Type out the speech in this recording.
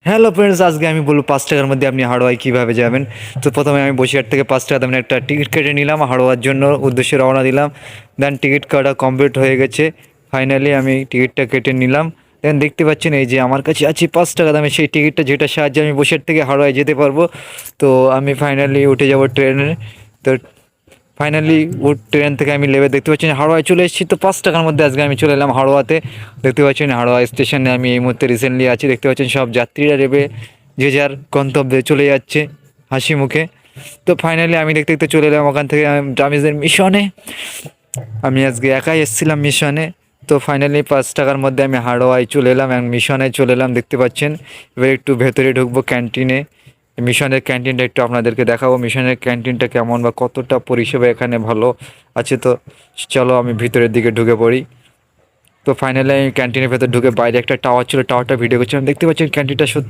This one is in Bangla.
হ্যালো ফ্রেন্ডস, আজকে আমি বলবো 5 টাকার মধ্যে আপনি হাড়োয়ায় কীভাবে যাবেন। তো প্রথমে আমি বসিরহাট থেকে 5 টাকা দামের একটা টিকিট কেটে নিলাম, হাড়োয়ার জন্য উদ্দেশ্যে রওনা দিলাম। দেন টিকিট কাটা কমপ্লিট হয়ে গেছে। ফাইনালি আমি টিকিটটা কেটে নিলাম। দেন দেখতে পাচ্ছেন এই যে আমার কাছে আছে 5 টাকা দামের সেই টিকিটটা, যেটার সাহায্যে আমি বসিরহাট থেকে হাড়োয়ায় যেতে পারবো। তো আমি ফাইনালি উঠে যাব ট্রেনে। তো ফাইনালি ট্রেন থেকে আমি নেমে দেখতে পাচ্ছেন হাড়োয়ায় চলে এসেছি। তো 5 টাকার মধ্যে আজকে আমি চলে এলাম হাড়োয়াতে। দেখতে পাচ্ছেন হাড়োয়া স্টেশনে আমি এই মুহূর্তে রিসেন্টলি আছি। দেখতে পাচ্ছেন সব যাত্রীরা নেমে যে যার গন্তব্যে চলে যাচ্ছে হাসি মুখে। তো ফাইনালি আমি দেখতে দেখতে চলে এলাম ওখান থেকে ডামিজের মিশনে। আমি আজকে একাই এসেছিলাম মিশনে। তো ফাইনালি 5 টাকার মধ্যে আমি হাড়োয়ায় চলে এলাম এবং মিশনে চলে এলাম। দেখতে পাচ্ছেন এবার একটু ভেতরে ঢুকবো ক্যান্টিনে। মিশনের ক্যান্টিনটা একটু আপনাদেরকে দেখাবো, মিশনের ক্যান্টিনটা কেমন বা কতটা পরিষেবা এখানে ভালো আছে। তো চলো আমি ভিতরের দিকে ঢুকে পড়ি। তো ফাইনালি আমি ক্যান্টিনের ভেতর ঢুকে বাইরে একটা টাওয়ার ছিল, টাওয়ারটা ভিডিও করছিলাম। দেখতে পাচ্ছেন ক্যান্টিনটা সত্যি